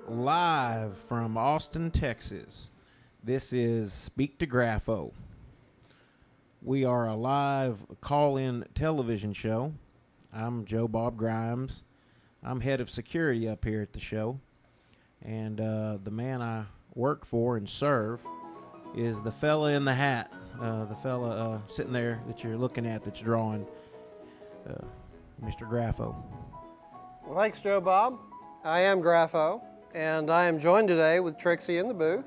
Live from Austin, Texas. This is Speak to Graffo. We are a live call-in television show. I'm Joe Bob Grimes. I'm head of security up here at the show. And the man I work for and serve is the fella in the hat. The fella sitting there that you're looking at that's drawing, Mr. Graffo. Well, thanks, Joe Bob. I am Graffo, and I am joined today with Trixie in the booth.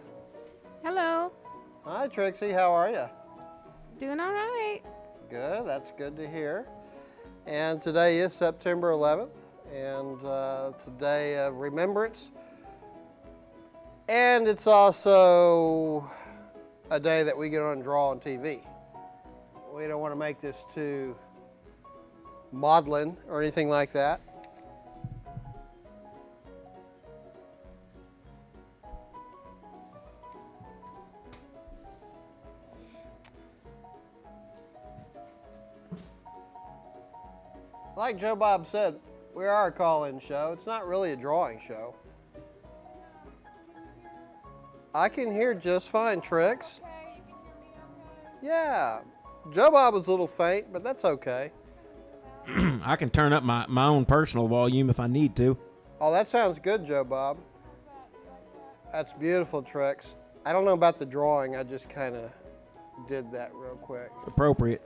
Hello. Hi, Trixie. How are you? Doing all right. Good. That's good to hear. And today is September 11th, and it's a day of remembrance. And it's also a day that we get on and draw on TV. We don't want to make this too maudlin or anything like that. Like Joe Bob said, we are a call-in show. It's not really a drawing show. I can hear just fine, Trix. Okay, you can hear me okay? Yeah. Joe Bob was a little faint, but that's okay. I can turn up my own personal volume if I need to. Oh, that sounds good, Joe Bob. That's beautiful, Trix. I don't know about the drawing. I just kind of did that real quick. Appropriate.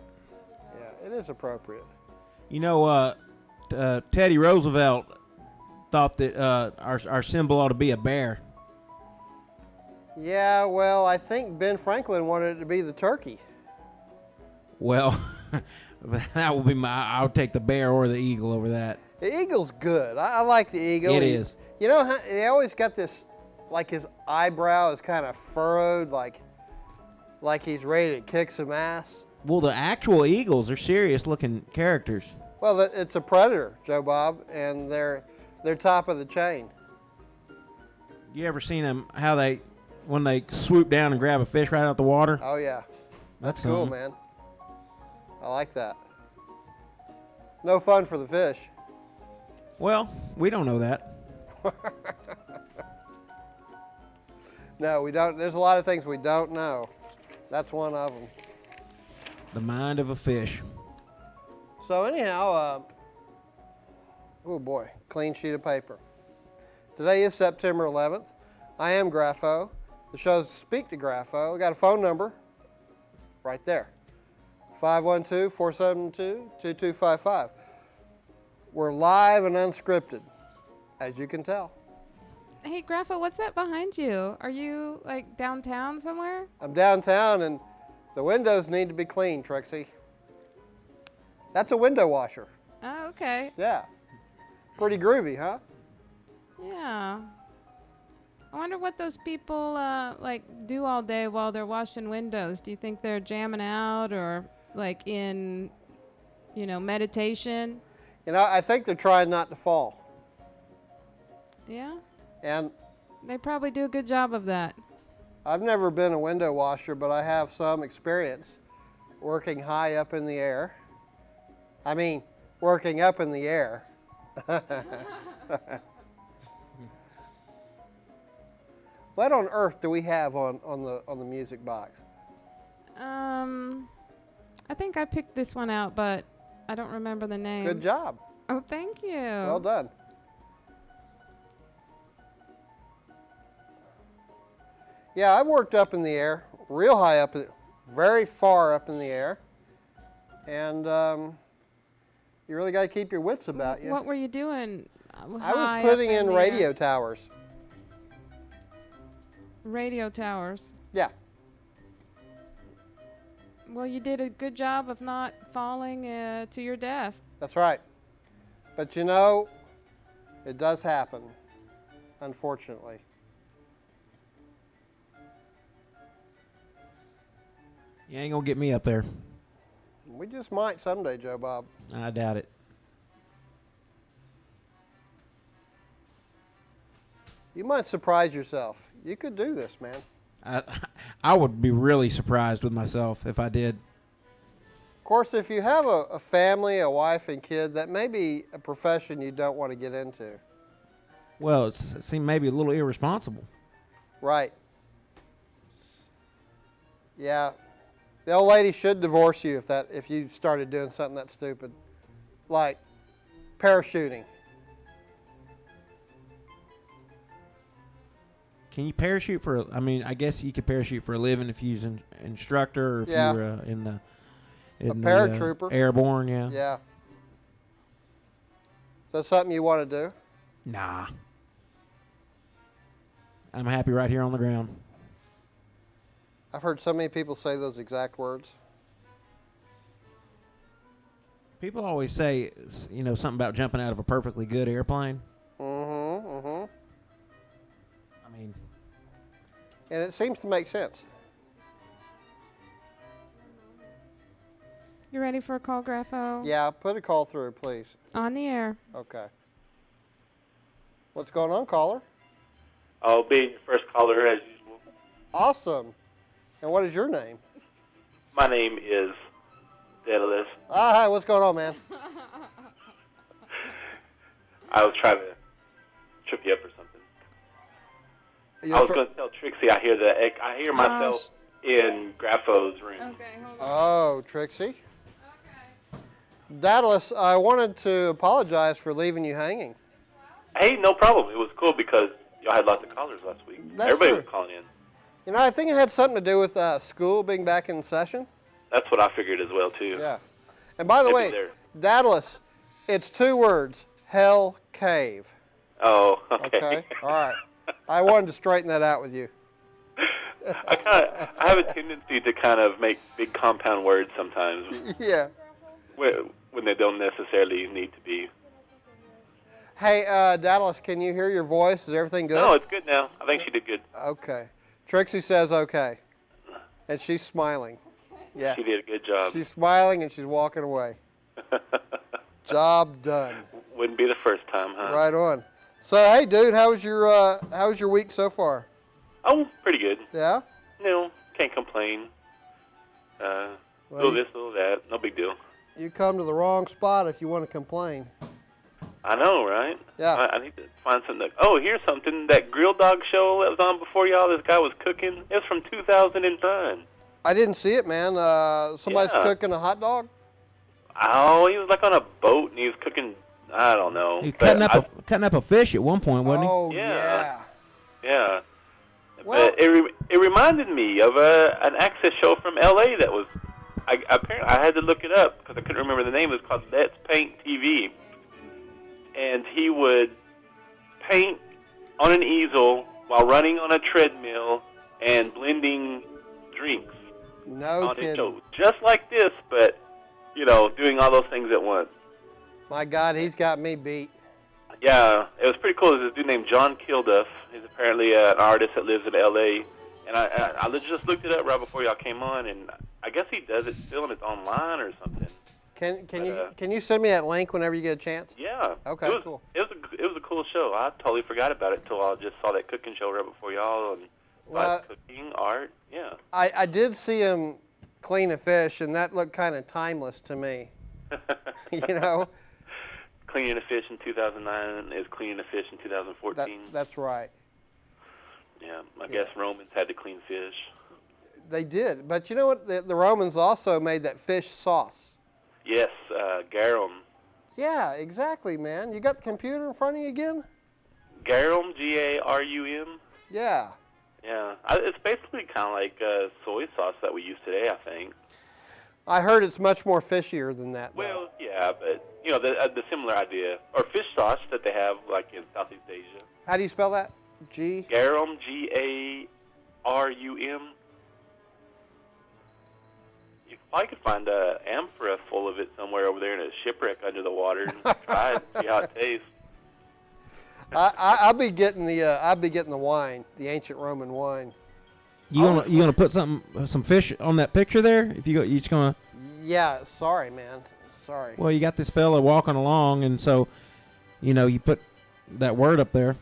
Yeah, it is appropriate. You know, Teddy Roosevelt thought that our symbol ought to be a bear. Yeah, well, I think Ben Franklin wanted it to be the turkey. Well, that will be I'll take the bear or the eagle over that. The eagle's good. I like the eagle. It is. You know, he always got this, like his eyebrow is kind of furrowed, like he's ready to kick some ass. Well, the actual eagles are serious-looking characters. Well, it's a predator, Joe Bob, and they're top of the chain. You ever seen them, when they swoop down and grab a fish right out the water? Oh, yeah. That's cool, man. I like that. No fun for the fish. Well, we don't know that. No, we don't. There's a lot of things we don't know. That's one of them. The mind of a fish. So anyhow, oh boy, clean sheet of paper. Today is September 11th. I am Graffo. The show's Speak to Graffo. We got a phone number right there. 512-472-2255. We're live and unscripted, as you can tell. Hey, Graffo, what's that behind you? Are you, like, downtown somewhere? I'm downtown, and the windows need to be cleaned, Trixie. That's a window washer. Oh, okay. Yeah. Pretty groovy, huh? Yeah. I wonder what those people, do all day while they're washing windows. Do you think they're jamming out or, like, in, meditation? You know, I think they're trying not to fall. Yeah? And They probably do a good job of that. I've never been a window washer, but I have some experience working high up in the air. I mean, working up in the air. What on earth do we have on the music box? I think I picked this one out, but I don't remember the name. Good job. Oh, thank you. Well done. Yeah, I've worked up in the air, real high up, very far up in the air. And you really got to keep your wits about you. What were you doing? I was putting in radio towers. Radio towers. Yeah. Well, you did a good job of not falling to your death. That's right. But you know, it does happen, unfortunately. You ain't gonna get me up there. We just might someday, Joe Bob. I doubt it. You might surprise yourself. You could do this, man. I would be really surprised with myself if I did. Of course, if you have a family, a wife and kid, that may be a profession you don't want to get into. Well, it seemed maybe a little irresponsible. Right. Yeah. The old lady should divorce you if you started doing something that stupid. Like parachuting. Can you parachute for? I mean, I guess you could parachute for a living if you're an instructor or if Yeah. you're in the paratrooper. Airborne. Yeah. Yeah. Is that something you want to do? Nah. I'm happy right here on the ground. I've heard so many people say those exact words. People always say, something about jumping out of a perfectly good airplane. Mm-hmm. Mm-hmm. I mean, And it seems to make sense. You ready for a call, Graffo? Yeah, put a call through, please. On the air. Okay. What's going on, caller? I'll be your first caller as usual. Awesome. And what is your name? My name is Daedalus. Hi, what's going on, man? I was trying to trip you up or something. I was going to tell Trixie I hear myself in Graffo's room. Okay, hold on. Oh, Trixie. Okay. Daedalus, I wanted to apologize for leaving you hanging. Hey, no problem. It was cool because y'all had lots of callers last week. That's Everybody true. was calling in. You know, I think it had something to do with school being back in session. That's what I figured as well, too. Yeah. And by the Maybe way, there. Daedalus, it's 2 words, Hell Cave. Oh, okay. Okay? All right. I wanted to straighten that out with you. I have a tendency to kind of make big compound words sometimes Yeah. when they don't necessarily need to be. Hey, Daedalus, can you hear your voice? Is everything good? No, it's good now. I think she did good. Okay. Trixie says okay. And she's smiling. Yeah. She did a good job. She's smiling and she's walking away. Job done. Wouldn't be the first time, huh? Right on. So, hey, dude, how was your week so far? Oh, pretty good. Yeah? No, can't complain. Well, Little this, little that. No big deal. You come to the wrong spot if you want to complain. I know, right? Yeah. I need to find something. Here's something. That grill dog show that was on before y'all, this guy was cooking. It's from 2009. I didn't see it, man. Somebody's Yeah. cooking a hot dog? Oh, he was like on a boat and he was cooking, I don't know. he But cutting up a fish at one point, wasn't he? Oh, Yeah. yeah. Yeah. Well- But it reminded me of an Access show from L.A. that was, apparently I had to look it up because I couldn't remember the name. It was called Let's Paint TV. And he would paint on an easel while running on a treadmill and blending drinks No on his kidding. show. Just like this, but, doing all those things at once. My God, he's got me beat. Yeah, it was pretty cool. There's this dude named John Kilduff. He's apparently an artist that lives in L.A. And I just looked it up right before y'all came on, and I guess he does it still, and it's online or something. Can you send me that link whenever you get a chance? Yeah. Okay, it was, cool. It was a cool show. I totally forgot about it until I just saw that cooking show right before y'all, and cooking, art, yeah. I did see him clean a fish, and that looked kind of timeless to me. You know? Cleaning a fish in 2009 is cleaning a fish in 2014. That's right. Yeah, I guess Romans had to clean fish. They did. But you know what? The Romans also made that fish sauce. Yes, garum. Yeah, exactly, man. You got the computer in front of you again? Garum, G-A-R-U-M. Yeah. Yeah, it's basically kind of like soy sauce that we use today, I think. I heard it's much more fishier than that, though. Well, yeah, but, the similar idea. Or fish sauce that they have, like, in Southeast Asia. How do you spell that? Garum, G-A-R-U-M. You probably could find an amphora full of it somewhere over there in a shipwreck under the water and try it and see how it tastes. I'll be getting the wine, the ancient Roman wine. You gonna put some fish on that picture there? If you just gonna. Yeah, sorry, man. Sorry. Well, you got this fella walking along, and so, you put that word up there.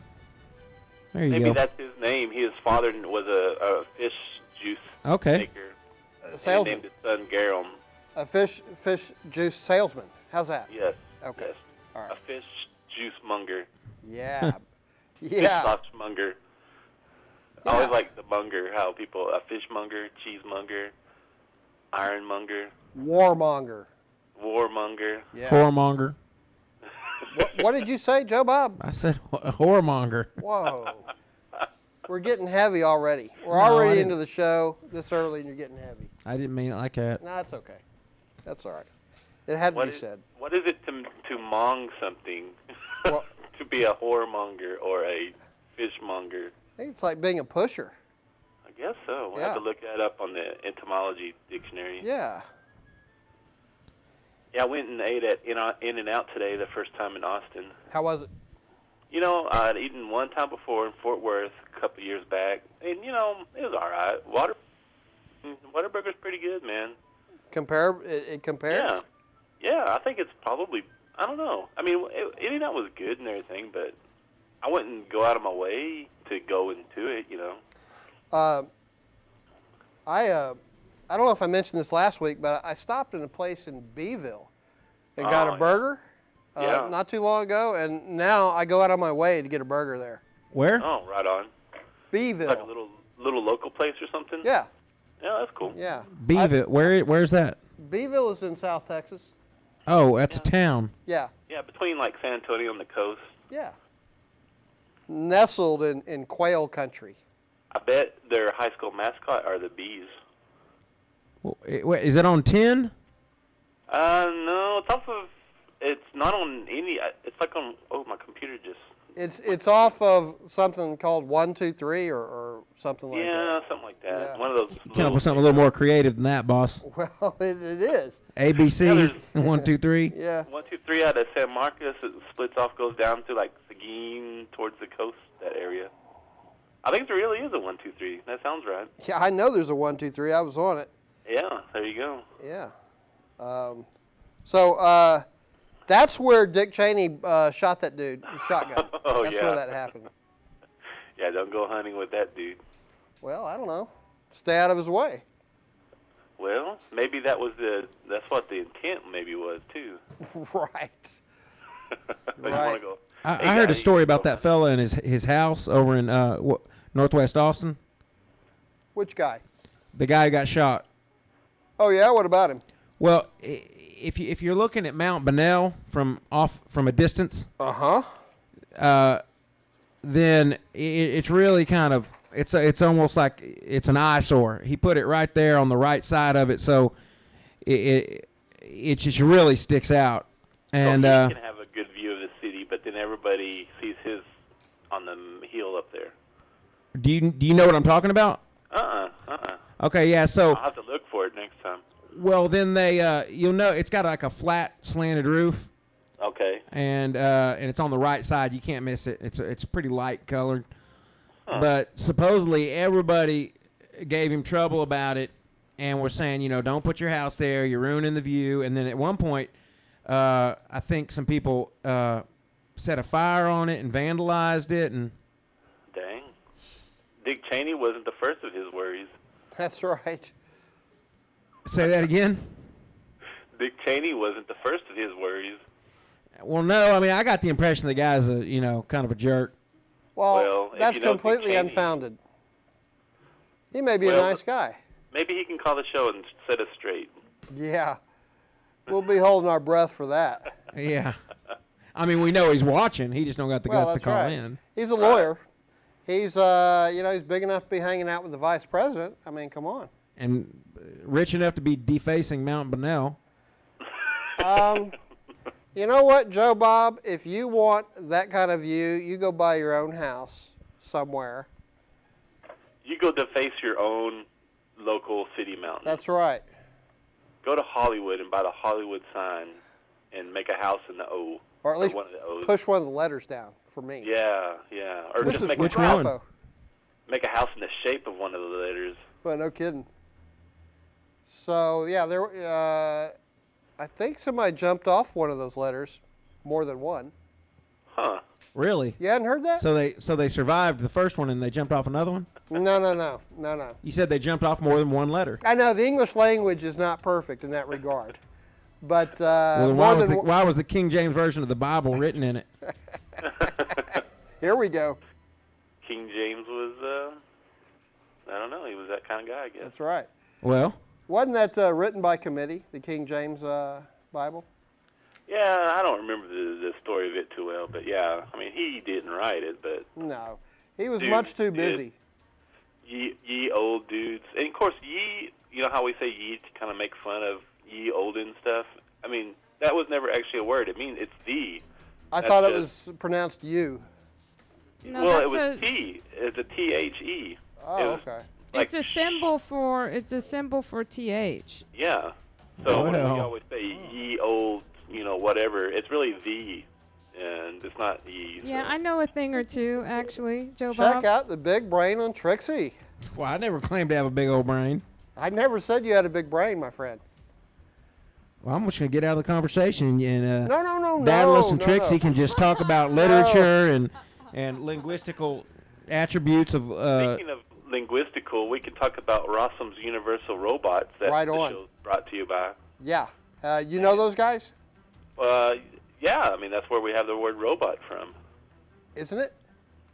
There you Maybe go. that's his name. His father was a fish juice maker. And he Salesman. named his son Garum. A fish juice salesman. How's that? Yes. Okay. Yes. All right. A fish juice monger. Yeah. Yeah. Saucemonger. I Yeah. always like the monger, how people, a fishmonger, cheesemonger, ironmonger, Warmonger. warmonger. Yeah. Whoremonger. What did you say, Joe Bob? I said whoremonger. Whoa. We're getting heavy already. We're No, I already didn't. into the show this early and you're getting heavy. I didn't mean it like that. No, that's okay. That's all right. It had to What be is, said. what is it to mong something? Well- To be a whoremonger or a fishmonger? I think it's like being a pusher. I guess so. We'll Yeah. have to look that up on the etymology dictionary. Yeah. Yeah, I went and ate at In-N-Out today, the first time in Austin. How was it? You know, I'd eaten one time before in Fort Worth a couple years back, and, you know, it was all right. Whataburger's pretty good, man. It compares? Yeah. Yeah, I think it's probably, I don't know. I mean, In-N-Out was good and everything, but I wouldn't go out of my way to go into it, you know. I don't know if I mentioned this last week, but I stopped in a place in Beeville and got a burger Yeah. not too long ago, and now I go out on my way to get a burger there. Where? Oh, right on. Beeville. Like a little local place or something? Yeah, Yeah, that's cool. yeah. Beeville. Where's that? Beeville is in South Texas. Oh, that's a town. Yeah, Yeah, between like San Antonio and the coast. yeah. Nestled in quail country. I bet their high school mascot are the bees. Well, wait, is it on 10? No, it's off of. It's not on any. It's like on. Oh, my computer just. It's off of something called 123 or something like Yeah, that. something like that. Yeah. One of those. Come up with something a little more creative than that, boss. Well, it is. ABC, 1, 2, 3. Yeah. 1, 2, 3 out of San Marcos. It splits off, goes down to like Seguin towards the coast, that area. I think there really is a 1, 2, 3. That sounds right. Yeah, I know there's a 123. I was on it. Yeah, there you go. Yeah. So that's where Dick Cheney shot that dude, the shotgun. Oh, That's yeah. where that happened. Yeah, don't go hunting with that dude. Well, I don't know. Stay out of his way. Well, maybe that's what the intent maybe was too. Right. They Right. wanna go, I "Hey, heard guy, a story you about go that fella in his house over in Northwest Austin. Which guy? The guy who got shot. Oh yeah. What about him? Well, if you're looking at Mount Bonnell from a distance, then it's really kind of it's almost like it's an eyesore. He put it right there on the right side of it, so it just really sticks out. And he can have a good view of the city, but then everybody sees his on the hill up there. do you know what I'm talking about? Okay, yeah. So I'll have to look for it next time. well, then you'll know it's got like a flat slanted roof. Okay. And it's on the right side. You can't miss it. It's pretty light colored. But supposedly everybody gave him trouble about it and were saying, don't put your house there. You're ruining the view. And then at one point, I think some people set a fire on it and vandalized it. And Dang. Dick Cheney wasn't the first of his worries. That's right. say that again. Dick Cheney wasn't the first of his worries. Well, no. I mean, I got the impression the guy's kind of a jerk. Well, if that's you know Dick completely Cheney- unfounded. He may be a Well, nice guy. Maybe he can call the show and set us straight. Yeah. We'll be holding our breath for that. Yeah. I mean, we know he's watching. He just don't got the Well, guts to that's call right. in. He's a lawyer. He's he's big enough to be hanging out with the vice president. I mean, come on. And rich enough to be defacing Mount Bonnell. You know what, Joe Bob? If you want that kind of view, you go buy your own house somewhere. You go deface your own local city mountain. That's right. Go to Hollywood and buy the Hollywood sign and make a house in the O. Or at least one of the O's. push one of the letters down for me. Yeah, yeah. Or This just is make for which one? Graffo. make a house in the shape of one of the letters. Well, no kidding. So yeah, I think somebody jumped off one of those letters, more than one. Huh. Really? You hadn't heard that? So they survived the first one and they jumped off another one? No. You said they jumped off more than one letter. I know the English language is not perfect in that regard, but Well, then more why was the King James version of the Bible written in it? here we go. King James was, I don't know, he was that kind of guy, I guess. That's right. Well, Wasn't that written by committee, the King James Bible? Yeah, I don't remember the story of it too well, but yeah, I mean, he didn't write it, but... No. He was Dude much too did. busy. Ye old dudes. And, of course, ye, you know how we say ye to kind of make fun of ye olden stuff? I mean, that was never actually a word. It means it's the. I That's thought it just- was pronounced you. No, well, that's it was a- T. It's a T-H-E. Oh, It was okay. like It's a symbol for th. Yeah. So when we Well. always say ye old, you know, whatever, it's really the, and it's not ye. Yeah, so. I know a thing or two actually, Joe Check Bob. out the big brain on Trixie. well, I never claimed to have a big old brain. I never said you had a big brain, my friend. Well, I'm just gonna get out of the conversation and No, Daedalus and no, Trixie no. can just talk about literature and linguistical attributes of. Speaking of linguistical, we can talk about Rossum's Universal Robots that Right the on. show's brought to you by. Yeah. You know those guys? Yeah, I mean, that's where we have the word robot from. Isn't it?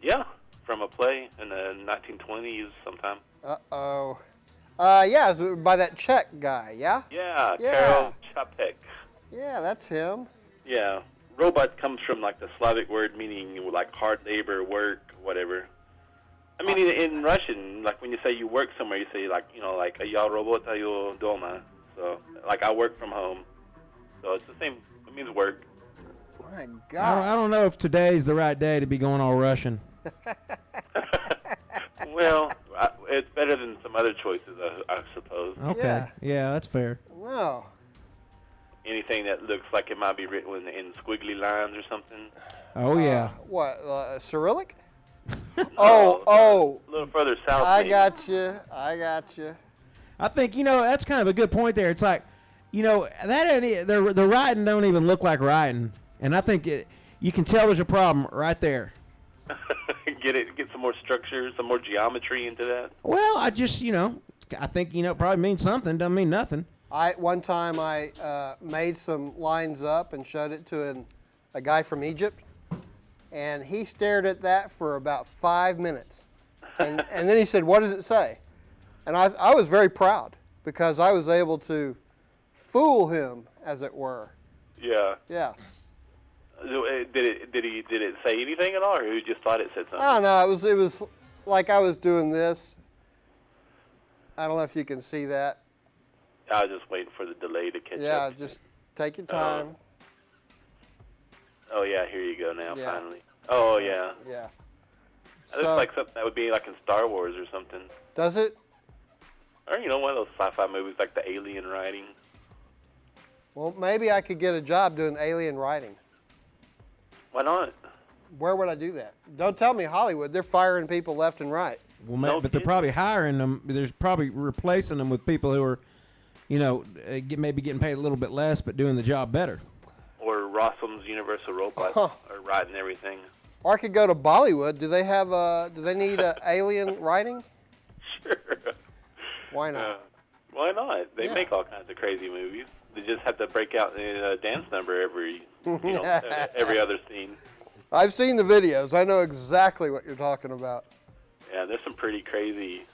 Yeah, from a play in the 1920s sometime. Uh-oh. Yeah, it's by that Czech guy, yeah? Yeah, Yeah. Karel Čapek. Yeah, that's him. Yeah, robot comes from like the Slavic word meaning like hard labor, work, whatever. I mean, in Russian, like when you say you work somewhere, you say like, you know, like "Я работаю дома." So, like I work from home. So it's the same. It means work. My I don't, God. I don't know if today's the right day to be going all Russian. Well, it's better than some other choices, I suppose. Okay, Yeah. yeah, that's fair. No. Anything that looks like it might be written in squiggly lines or something. Oh yeah. What, Cyrillic? Oh, Oh, a little further south. I maybe. got you. I think that's kind of a good point there. It's like, that ain't the writing don't even look like writing, and I think you can tell there's a problem right there. Get some more structure, some more geometry into that. Well, I just I think it probably means something. Doesn't mean nothing. One time I made some lines up and showed it to a guy from Egypt, and he stared at that for about 5 minutes, and then he said, "What does it say?" And I was very proud because I was able to fool him, as it were. Yeah. Yeah. Did it say anything at all, or you just thought it said something? I don't know. It was like I was doing this. I don't know if you can see that. I was just waiting for the delay to catch Yeah, up. just take your time. Oh yeah, here you go now. Yeah. Finally. Oh yeah. Yeah. That looks like something that would be like in Star Wars or something, Does it? or one of those sci-fi movies like the Alien writing. Well, maybe I could get a job doing alien writing. Why not? Where would I do that? Don't tell me Hollywood. They're firing people left and right. Well, No but they're kidding. probably hiring them. There's probably replacing them with people who are, maybe getting paid a little bit less, but doing the job better. Or Rossum's Universal Robots Huh. are writing everything. Or I could go to Bollywood. Do they have? Do they need alien writing? Sure. Why not? Why not? They Yeah. make all kinds of crazy movies. They just have to break out in a dance number every other scene. I've seen the videos. I know exactly what you're talking about. Yeah, there's some pretty crazy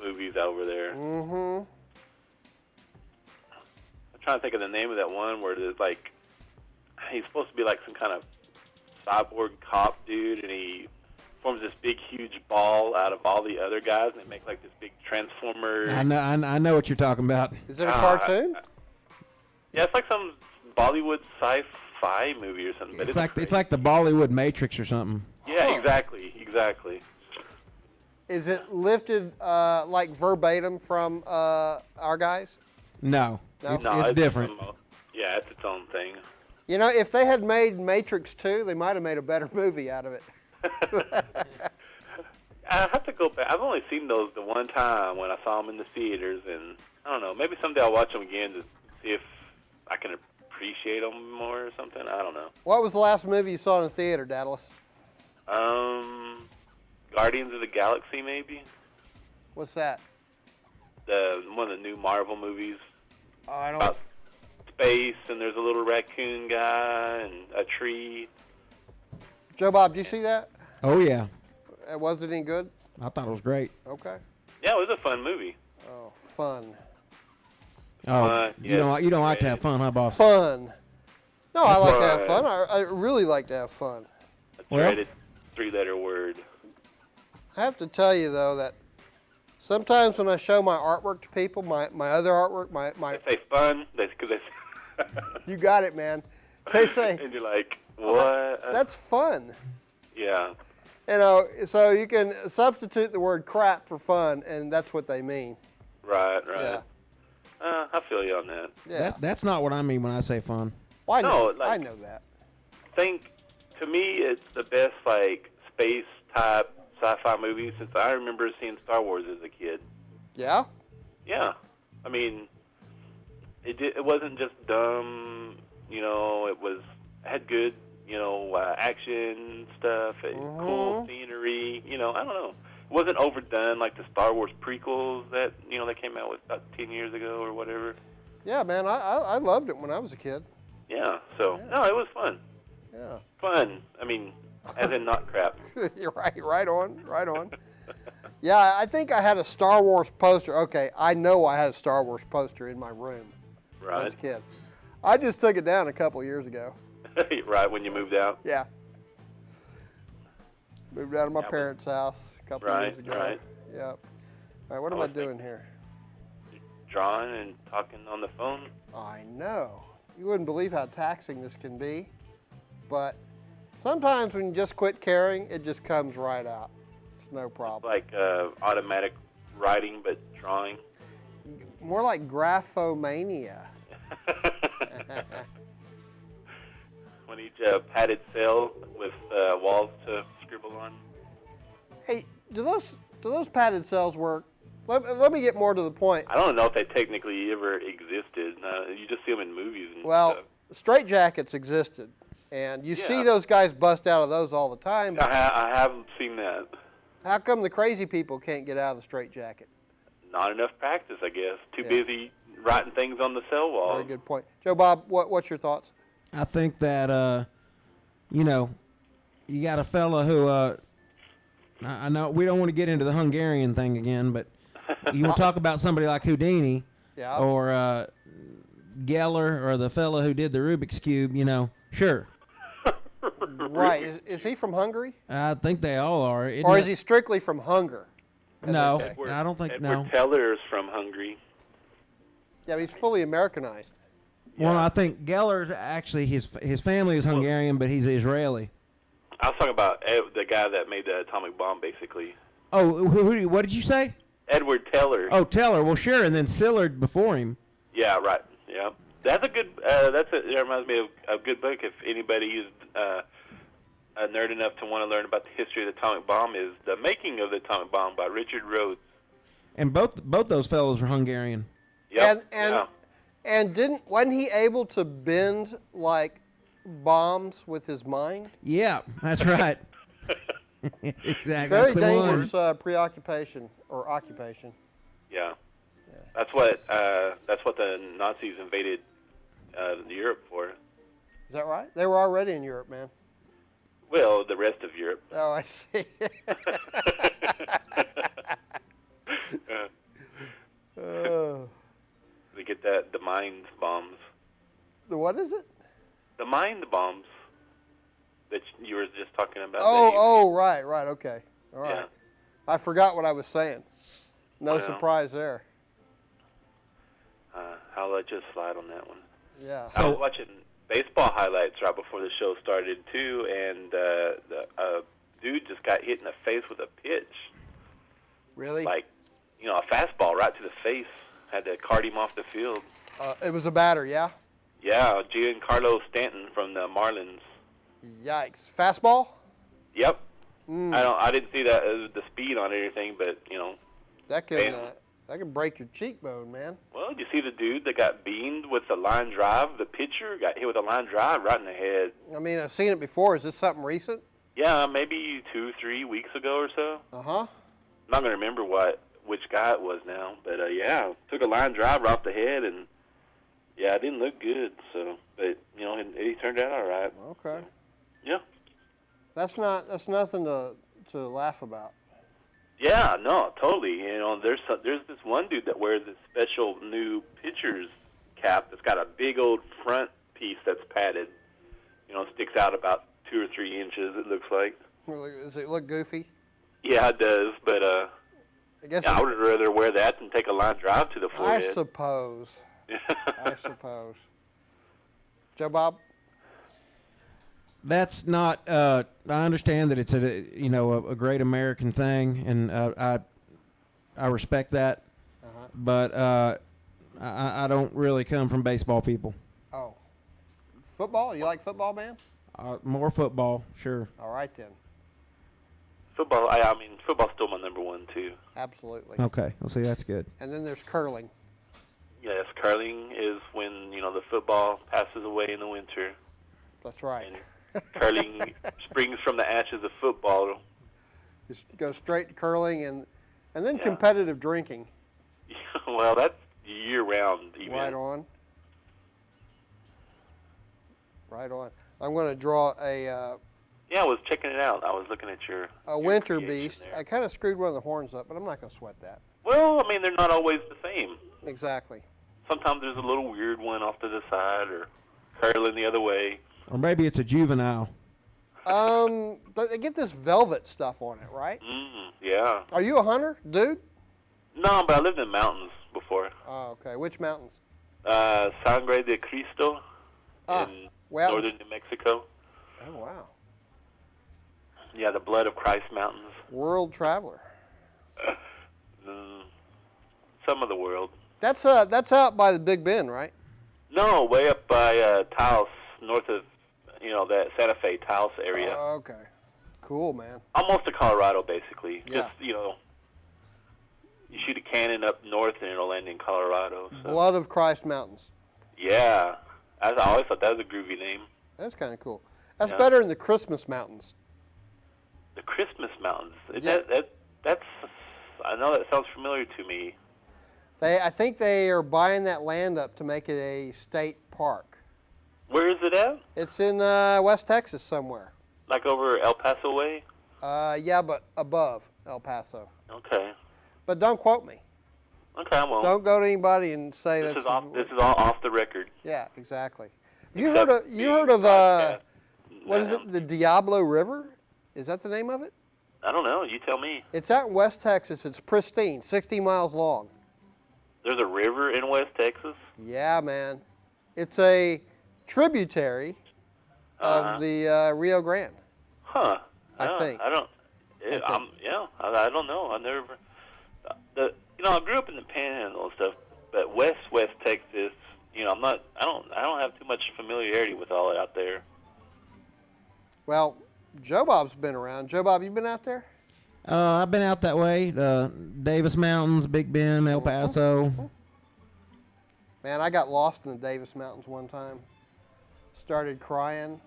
movies over there. Mm-hmm. I'm trying to think of the name of that one where there's like, he's supposed to be like some kind of cyborg cop dude, and he forms this big, huge ball out of all the other guys, and they make like this big transformer. I know what you're talking about. Is it a cartoon? Yeah, it's like some Bollywood sci-fi movie or something. But It's like the Bollywood Matrix or something. Yeah, Huh. exactly. Is it lifted like verbatim from our guys? No, No? it's different. Yeah, it's its own thing. You know, if they had made Matrix 2, they might have made a better movie out of it. I have to go back. I've only seen those the one time when I saw them in the theaters, and I don't know. Maybe someday I'll watch them again to see if I can appreciate them more or something. I don't know. What was the last movie you saw in the theater, Daedalus? Guardians of the Galaxy, maybe. What's that? One of the new Marvel movies Oh, I don't. about space, and there's a little raccoon guy and a tree. Joe Bob, did you see that? Oh yeah. Was it any good? I thought it was great. Okay. Yeah, it was a fun movie. Oh, fun. Oh, you don't like to great. have fun, huh, boss? Fun. No, I like to have fun. fun. I really like to have fun. A Well- dreaded 3-letter word. I have to tell you, though, that sometimes when I show my artwork to people, my other artwork, my They say fun. you got it, man. They say, and you're like, "Oh, what? that's fun. Yeah. You know, so you can substitute the word crap for fun, and that's what they mean. Right. Yeah. I feel you on that. Yeah. That's not what I mean when I say fun. Well, No, I know that. To me, it's the best like space type sci-fi movie since I remember seeing Star Wars as a kid. Yeah? Yeah, I mean, it wasn't just dumb. You know, it had good, action stuff, and cool scenery. You know, I don't know. It wasn't overdone like the Star Wars prequels that they came out with about 10 years ago or whatever. Yeah, man, I loved it when I was a kid. Yeah. So no, it was fun. Yeah. Fun. I mean, as in not crap. You're right on. Yeah, I think I had a Star Wars poster. Okay, I know I had a Star Wars poster in my room when I was a Right. kid. I just took it down a couple years ago. Right when you moved out. Yeah. Moved out of my Yeah, but- parents' house a couple Right, years ago. right. Yep. All right, what am I was doing here? Drawing and talking on the phone. I know. You wouldn't believe how taxing this can be, but sometimes when you just quit caring, it just comes right out. It's no problem. Like automatic writing, but drawing. More like graphomania. When each padded cell with walls to scribble on. Hey, do those padded cells work? Let me get more to the point. I don't know if they technically ever existed. You just see them in movies and Well, straitjackets existed, and you see Yeah. those guys bust out of those all the time. stuff. I haven't seen that. How come the crazy people can't get out of the straitjacket? Not enough practice, I guess. Too Yeah. busy writing things on the cell wall. Very good point. Joe Bob, what's your thoughts? I think that you got a fella who I know we don't want to get into the Hungarian thing again, but you want to talk about somebody like Houdini Yeah. or Geller or the fella who did the Rubik's Cube, sure. Right. Is he from Hungary? I think they all are. Isn't Or it? is he strictly from Hunger? as they No, say? I don't think Edward no. Teller's from Hungary. Yeah, but he's fully Americanized. Well, Yeah. I think Geller's actually his family is Hungarian, but he's Israeli. I was talking about the guy that made the atomic bomb, basically. Oh, what did you say? Edward Teller. Oh, Teller. Well, sure, and then Sillard before him. Yeah, right. Yeah, that's a good. That reminds me of a good book. If anybody is a nerd enough to want to learn about the history of the atomic bomb, is The Making of the Atomic Bomb by Richard Rhodes. And both those fellows are Hungarian. Yep. And wasn't he able to bend like bombs with his mind? Yeah, that's right. Exactly. Very That's the one. dangerous preoccupation or occupation. Yeah. That's what the Nazis invaded Europe for. Is that right? They were already in Europe, man. Well, the rest of Europe. Oh, I see. Oh. They get the mind bombs. The what is it? The mind bombs that you were just talking about. Right, okay. All right. Yeah. I forgot what I was saying. No Well. surprise there. I'll let you slide on that one. Yeah. I was watching baseball highlights right before the show started too, and the dude just got hit in the face with a pitch, Really? like a fastball right to the face. Had to cart him off the field. It was a batter, yeah? Yeah, Giancarlo Stanton from the Marlins. Yikes. Fastball? Yep. Mm. I didn't see that the speed on it or anything, but That Bam. can break your cheekbone, man. well, you see the dude that got beamed with the line drive. The pitcher got hit with a line drive right in the head. I mean, I've seen it before. Is this something recent? Yeah, maybe 2-3 weeks ago or so. Uh-huh. I'm not gonna remember which guy it was now, but yeah, took a line drive right off the head, and yeah, it didn't look good. So, but he turned out all right. Okay. Yeah. That's nothing to laugh about. Yeah, no, totally. You know, there's this one dude that wears this special new pitcher's cap that's got a big old front piece that's padded. You know, sticks out about 2 or 3 inches. It looks like. Does it look goofy? Yeah, it does. But I guess I would rather wear that than take a line drive to the I forehead. suppose. I suppose. Joe Bob? That's not. I understand that it's a great American thing, and I respect that. Uh-huh. But I don't really come from baseball people. Oh. Football? You like football, man? More football, sure. All right, then. Football. I mean, football's still my number one too. Absolutely. Okay, well, see, that's good. And then there's curling. Yes, curling is when the football passes away in the winter. That's right. And curling springs from the ashes of football. Just go straight to curling and then Yeah. competitive drinking. Well, that's year-round event. Right on. Right on. I'm going to draw a Yeah, I was checking it out. I was looking at your winter creation beast. there. I kind of screwed one of the horns up, but I'm not going to sweat that. Well, I mean, they're not always the same. Exactly. Sometimes there's a little weird one off to the side or curling the other way. Or maybe it's a juvenile. They get this velvet stuff on it, right? Yeah. Are you a hunter, dude? No, but I lived in mountains before. Oh, okay. Which mountains? Sangre de Cristo in well- northern New Mexico. Oh, wow. Yeah, the Blood of Christ Mountains. World traveler. Some of the world. That's out by the Big Bend, right? No, way up by Taos, north of, that Santa Fe, Taos area. Okay. Cool, man. Almost to Colorado, basically. Yeah. Just, you shoot a cannon up north and it'll land in Colorado. So. Blood of Christ Mountains. Yeah. I always thought that was a groovy name. That's kind of cool. That's Yeah. better than the Christmas Mountains. The Christmas Mountains. Yeah. That's, I know that sounds familiar to me. I think they are buying that land up to make it a state park. Where is it at? It's in West Texas somewhere. Like over El Paso way? Yeah, but above El Paso. Okay. But don't quote me. Okay, I won't. Don't go to anybody and say This that's. is all off the record. Yeah, exactly. You Except heard of broadcast. what is it? The Diablo River? Is that the name of it? I don't know. You tell me. It's out in West Texas. It's pristine, 60 miles long. There's a river in West Texas? Yeah, man. It's a tributary of the Rio Grande. Huh. I think. I don't. think. I don't know. I never. I grew up in the Panhandle and stuff, but West Texas. I'm not. I don't have too much familiarity with all that out there. Well, Joe Bob's been around. Joe Bob, you been out there? I've been out that way. Davis Mountains, Big Bend, El Paso. Man, I got lost in the Davis Mountains one time. Started crying.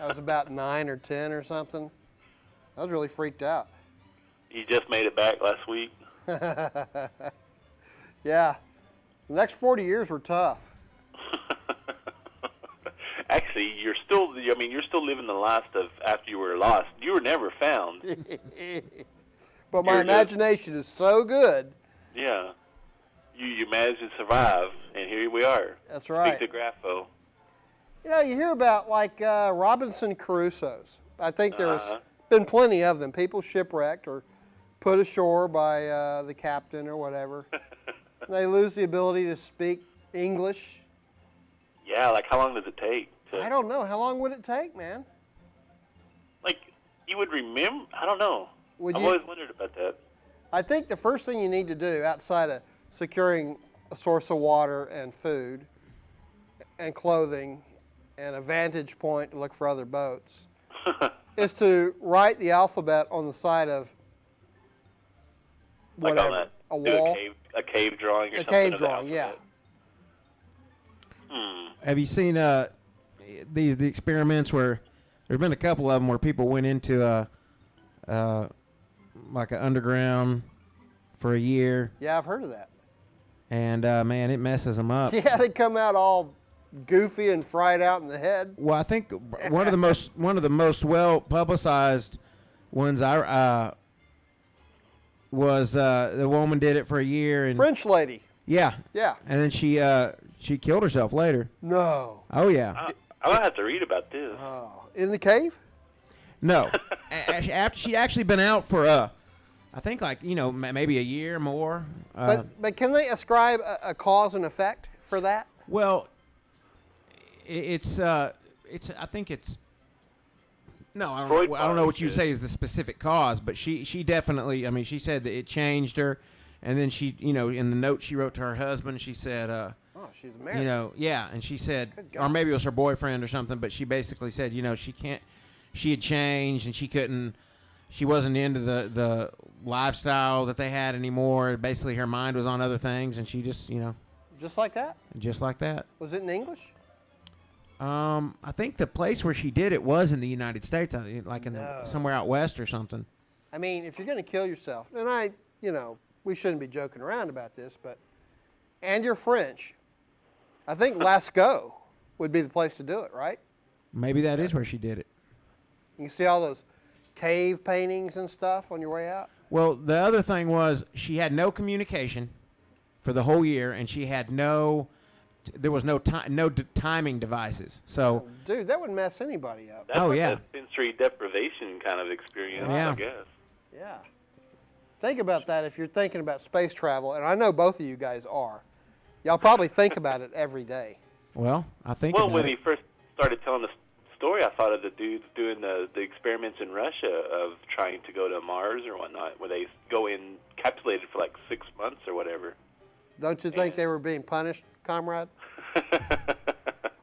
I was about 9 or 10 or something. I was really freaked out. You just made it back last week. Yeah. The next 40 years were tough. Actually, you're still living the last of after you were lost. You were never found. But my You're imagination is so good. Yeah. You managed to survive, and here we are. That's right. Speak to Graffo. You hear about like Robinson Crusoes. I think there's Uh-huh. been plenty of them. People shipwrecked or put ashore by the captain or whatever. They lose the ability to speak English. Yeah, like how long does it take? I don't know. How long would it take, man? Like, you would remember? I don't know. Would I've you? always wondered about that. I think the first thing you need to do outside of securing a source of water and food and clothing and a vantage point to look for other boats is to write the alphabet on the side of Like whatever, on that, a do wall. a cave drawing or A something. cave of the drawing, yeah. alphabet. Have you seen the experiments where there's been a couple of them where people went into like an underground for a year, Yeah, I've heard of that. and man, it messes them up. Yeah, they come out all goofy and fried out in the head. Well, I think one of the most well publicized ones I was the woman did it for a year and French lady. yeah, Yeah. and then she killed herself later. No. Oh yeah, I'll have to read about this. Oh, in the cave? no. After she'd actually been out for I think like maybe a year more. But can they ascribe a cause and effect for that? Well, it's I think it's no, I don't know what you say is the specific cause, but she definitely, I mean, she said that it changed her, and then she, in the note she wrote to her husband, she said, Oh, she's married. yeah, and she said, Good God. or maybe it was her boyfriend or something, but she basically said, she had changed and she wasn't into the lifestyle that they had anymore. Basically, her mind was on other things, and she just, Just like that? just like that. Was it in English? I think the place where she did it was in the United States, like somewhere out west or something. I mean, if you're going to kill yourself, and we shouldn't be joking around about this, and you're French, I think Lascaux would be the place to do it, right? Maybe that is where she did it. You can see all those cave paintings and stuff on your way out. Well, the other thing was she had no communication for the whole year, and she had there was no timing devices. So, Dude, that would mess anybody up. That's Oh, like yeah. a sensory deprivation kind of experience, Yeah. I guess. Yeah. Think about that if you're thinking about space travel, and I know both of you guys are. Y'all probably think about it every day. well, I think Well, about when it. he first started telling the story, I thought of the dudes doing the experiments in Russia of trying to go to Mars or whatnot, where they go in encapsulated for like 6 months or whatever. Don't you think they were being punished, comrade?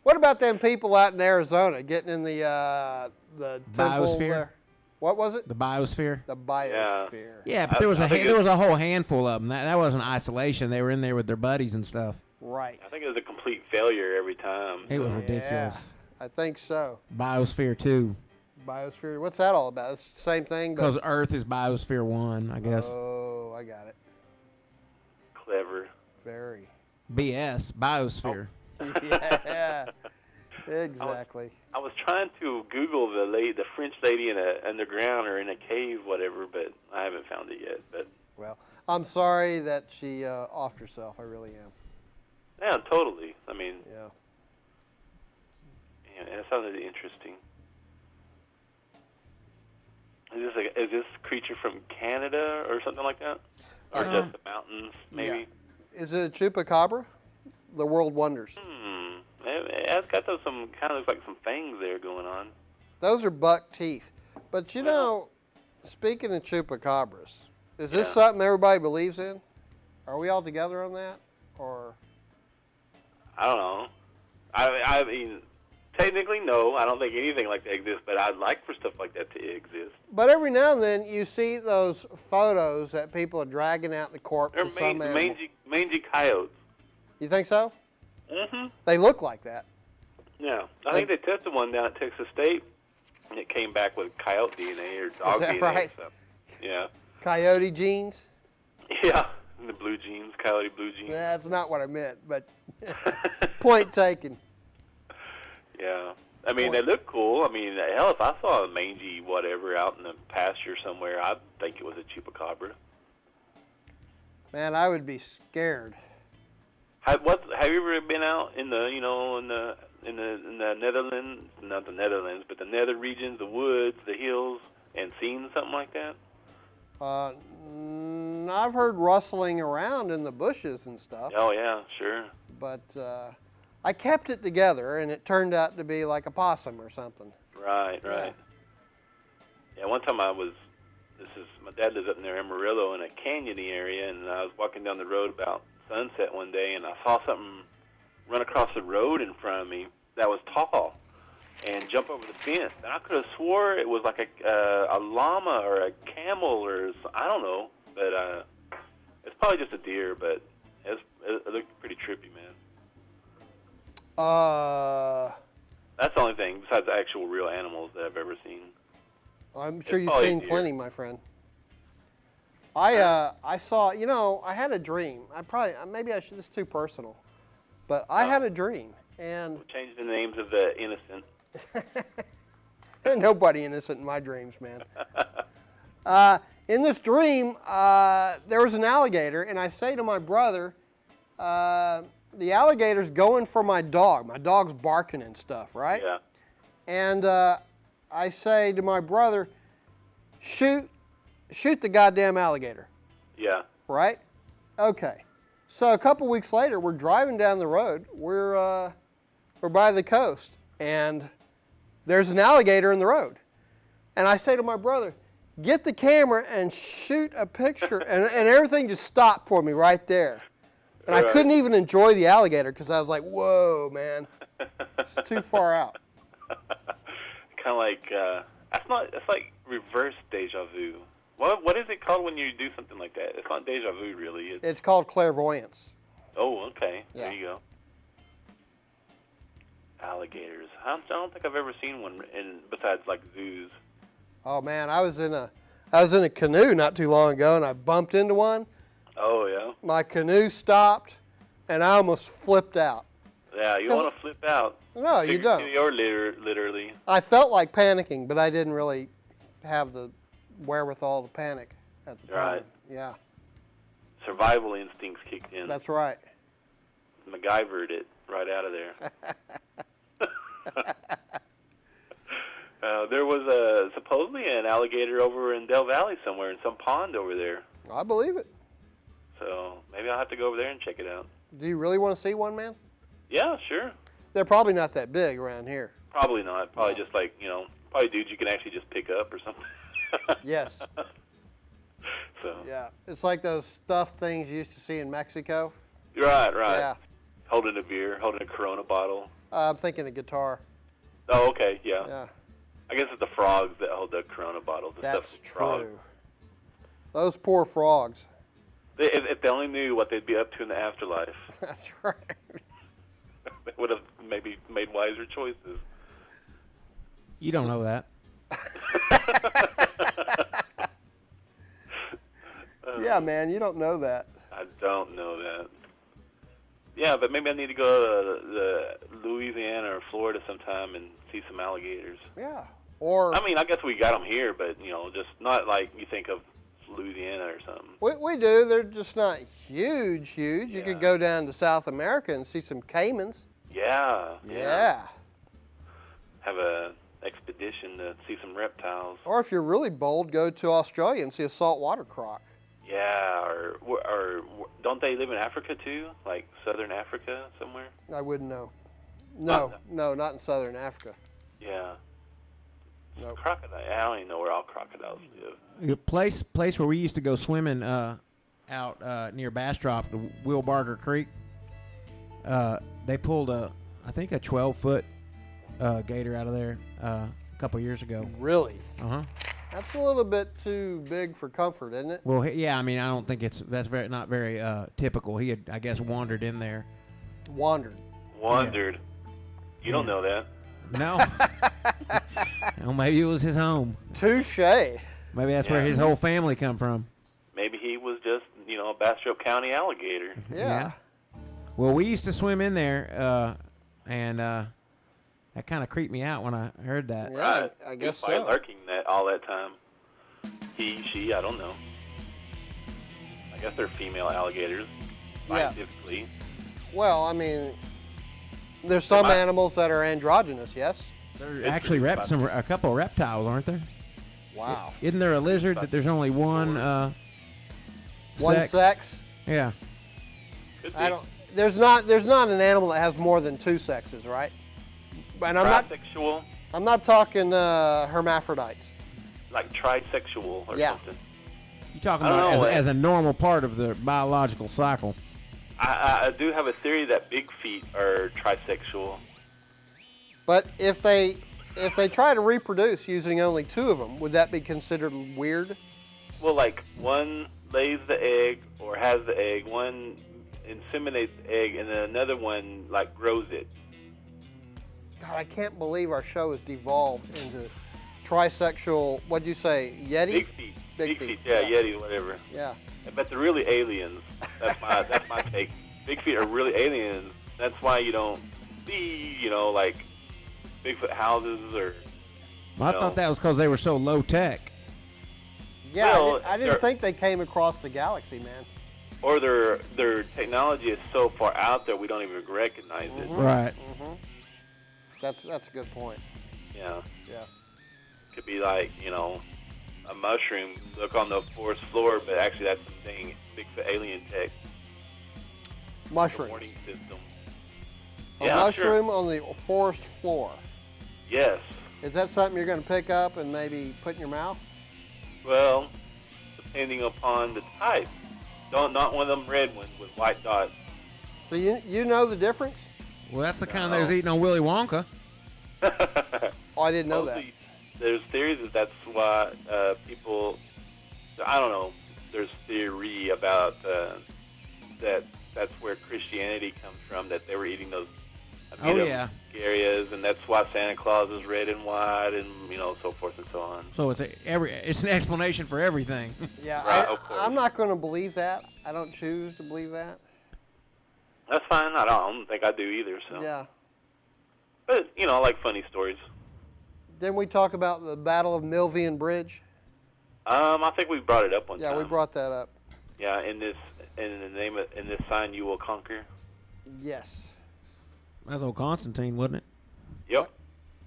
What about them people out in Arizona getting in the temple Biosphere? there? What was it? The biosphere. The biosphere. Yeah, but there was I think there was a whole handful of them. That wasn't isolation. They were in there with their buddies and stuff. Right. I think it was a complete failure every time. It was ridiculous. I think so. Biosphere 2. Biosphere. What's that all about? It's the same thing, but Because Earth is Biosphere 1, I guess. oh, I got it. Clever. Very. BS, Biosphere. Yeah. Exactly. I was trying to Google the French lady in a underground or in a cave, whatever, but I haven't found it yet. But Well, I'm sorry that she offed herself. I really am. yeah, totally. I mean, Yeah. yeah, that sounded interesting. Is this creature from Canada or something like that, or just the mountains? Maybe. Yeah. Is it a chupacabra? The world wonders. It's got some kind of looks like some fangs there going on. Those are buck teeth. But you know, speaking of chupacabras, is this Yeah. something everybody believes in? Are we all together on that? Or I don't know. I mean, technically, no. I don't think anything like that exists, but I'd like for stuff like that to exist. but every now and then you see those photos that people are dragging out the corpse They're of some animal. mangy coyotes. You think so? Mm-hmm. They look like that. Yeah. I think they tested one down at Texas State, and it came back with coyote DNA or dog that DNA right? or something. Yeah. Coyote genes? Yeah. The blue jeans, coyote blue jeans. That's not what I meant, but point taken. Yeah. I mean, they look cool. I mean, hell, if I saw a mangy whatever out in the pasture somewhere, I'd think it was a chupacabra. Man, I would be scared. Have you ever been out in the in the Netherlands, not the Netherlands, but the nether regions, the woods, the hills, and seen something like that? I've heard rustling around in the bushes and stuff, Oh yeah, sure. but I kept it together, and it turned out to be like a possum or something. Right. Yeah, one time my dad lives up near Amarillo in a canyony area, and I was walking down the road about sunset one day, and I saw something run across the road in front of me that was tall and jump over the fence. And I could have swore it was like a llama or a camel or I don't know, but it's probably just a deer, but it looked pretty trippy, man. That's the only thing besides the actual real animals that I've ever seen. I'm sure It's you've probably seen deer. plenty, my friend. I saw, I had a dream. Maybe I should, this is too personal, but I had a dream, and We'll change the names of the innocent. ain't nobody innocent in my dreams, man. In this dream, there was an alligator, and I say to my brother, the alligator's going for my dog. My dog's barking and stuff, right? Yeah. And I say to my brother, shoot the goddamn alligator, Yeah. right? Okay. So a couple weeks later, we're driving down the road. We're by the coast, and there's an alligator in the road. And I say to my brother, get the camera and shoot a picture. and everything just stopped for me right there. And I couldn't even enjoy the alligator because I was like, whoa, man, it's too far out. Kind of like that's like reverse deja vu. What is it called when you do something like that? It's not deja vu, really. It's called clairvoyance. Oh, okay. Yeah. There you go. Alligators. I don't think I've ever seen one besides like zoos. Oh man, I was in a canoe not too long ago, and I bumped into one. Oh yeah. My canoe stopped, and I almost flipped out. Yeah, you want to flip out. No, you don't. Or literally. I felt like panicking, but I didn't really have the wherewithal to panic at the time. Right. Yeah, Survival instincts kicked in. that's right. MacGyvered it right out of there. There was supposedly an alligator over in Del Valley somewhere in some pond over there. I believe it. So maybe I'll have to go over there and check it out. Do you really want to see one, man? Yeah, sure. They're probably not that big around here. Probably not. Probably just like, probably dudes you can actually just pick up or something. Yes. So. Yeah, it's like those stuffed things you used to see in Mexico. Right. Yeah. Holding a beer, holding a Corona bottle. I'm thinking a guitar. Oh, okay, yeah. Yeah. I guess it's the frogs that hold the Corona bottles. The That's stuffed frog. true. Those poor frogs. If they only knew what they'd be up to in the afterlife, That's right. they would have maybe made wiser choices. You don't know that. Yeah, man, you don't know that. I don't know that. Yeah, but maybe I need to go to Louisiana or Florida sometime and see some alligators. Yeah. Or I mean, I guess we got them here, but, just not like you think of Louisiana or something. we do. They're just not huge. You Yeah. could go down to South America and see some caimans. Yeah. Yeah. Have a expedition to see some reptiles. Or if you're really bold, go to Australia and see a saltwater croc. Yeah, or don't they live in Africa too? Like southern Africa somewhere? I wouldn't know. No, not in southern Africa. Yeah. Nope. Crocodile. I don't even know where all crocodiles live. The place where we used to go swimming out near Bastrop, the Will Barger Creek. They pulled I think a 12-foot gator out of there a couple years ago. Really? Uh-huh. That's a little bit too big for comfort, isn't it? Well, yeah, I mean, I don't think that's not very typical. He had, I guess, wandered in there. Wandered. Wandered. You don't know that. No. Well, maybe it was his home. Touche. Maybe that's where his whole family come from. Maybe he was just, a Bastrop County alligator. Yeah. Well, we used to swim in there, and that kind of creeped me out when I heard that. Yeah, Right. I guess He was so. probably lurking all that time. He, she, I don't know. I guess they're female alligators, Yeah. scientifically. Well, I mean, there's some might- animals that are androgynous, yes? There's actually a couple of reptiles, aren't there? Wow. Isn't there a lizard that there's only one One sex? Yeah. Could be. I don't. There's not an animal that has more than two sexes, right? And Trisexual, I'm not talking hermaphrodites. like trisexual or Yeah. something. You talking I don't about know, as a normal part of the biological cycle. I do have a theory that big feet are trisexual. But if they try to reproduce using only two of them, would that be considered weird? Well, like one lays the egg or has the egg, one inseminates the egg, and then another one like grows it. God, I can't believe our show has devolved into trisexual. What'd you say, Yeti? Big feet. Big Big feet, feet. Yeah, yeah. Yeti, whatever. Yeah. But they're really aliens. That's my take. Big feet are really aliens. That's why you don't see, like Bigfoot houses or. Well, I thought that was because they were so low tech. Yeah, Well, I didn't think they came across the galaxy, man. Or their technology is so far out there we don't even recognize it. Right. Mm-hmm. That's a good point. Yeah. Yeah. Could be like, a mushroom. Look on the fourth floor, but actually that's something Bigfoot alien tech. Mushrooms. Warning system. A Yeah, mushroom sure. on the forest floor. Yes. Is that something you're going to pick up and maybe put in your mouth? Well, depending upon the type. Not one of them red ones with white dots. So you know the difference? Well, that's the kind they was eating on Willy Wonka. Oh, I didn't know that. Mostly, there's theories that's why people, I don't know, there's theory about that's where Christianity comes from, that they were eating those areas, and that's why Santa Claus is red and white, and so forth and so on. So it's an explanation for everything. Yeah, Right, of course. I'm not going to believe that. I don't choose to believe that. That's fine. I don't think I do either. So. Yeah. But I like funny stories. Didn't we talk about the Battle of Milvian Bridge? I think we brought it up one time. Yeah, we brought that up. Yeah, in this sign you will conquer. Yes. That's old Constantine, wasn't it? Yep.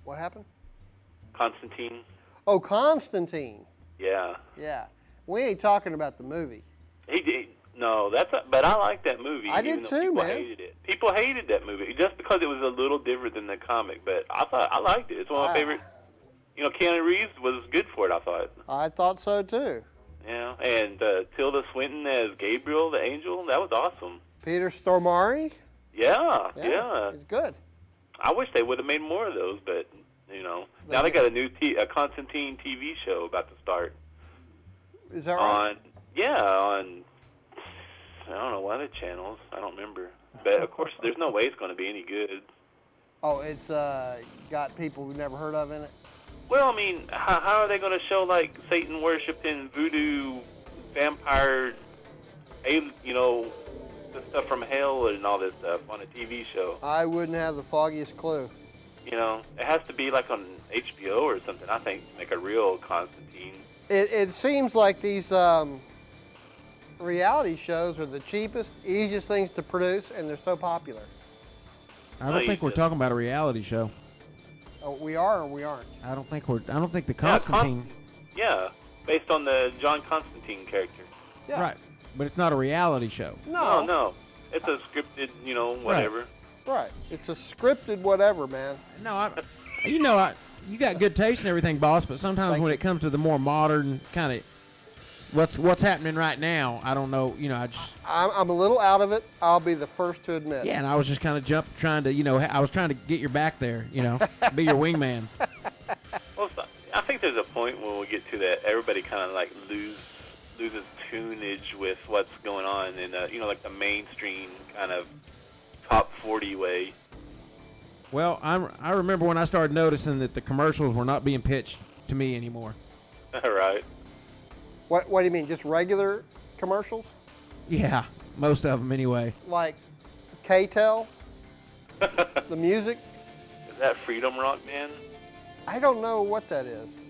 What happened? Constantine. Oh, Constantine. Yeah. Yeah. We ain't talking about the movie. He did. No, but I like that movie. I did even though too, people man. Hated it. People hated that movie just because it was a little different than the comic. But I liked it. It's one of my favorite. Keanu Reeves was good for it. I thought. I thought so too. Yeah, and Tilda Swinton as Gabriel the angel. That was awesome. Peter Stormare. Yeah. It's good. I wish they would have made more of those, but now they got a new a Constantine TV show about to start. Is that right? On I don't know what other channels. I don't remember. But of course, there's no way it's going to be any good. Oh, it's got people we've never heard of in it. Well, I mean, how are they going to show like Satan worshiping voodoo, vampire, the stuff from hell and all this stuff on a TV show? I wouldn't have the foggiest clue. It has to be like on HBO or something, I think, to make a real Constantine. It seems like these reality shows are the cheapest, easiest things to produce, and they're so popular. I don't think we're talking about a reality show. Oh, we are or we aren't? I don't think the Constantine. Yeah, based on the John Constantine character. Yeah. Right, but it's not a reality show. No. It's a scripted, whatever. Right. It's a scripted whatever, man. No, you got good taste and everything, boss. But sometimes when it comes to the more modern kind of what's happening right now, I don't know. I'm a little out of it. I'll be the first to admit. Yeah, and I was just kind of trying to, I was trying to get your back there, be your wingman. Well, I think there's a point when we get to that everybody kind of like loses tunage with what's going on in like the mainstream kind of top 40 way. Well, I remember when I started noticing that the commercials were not being pitched to me anymore. All right. What do you mean? Just regular commercials? Yeah, most of them anyway. Like K-Tel? The music? Is that Freedom Rock, man? I don't know what that is.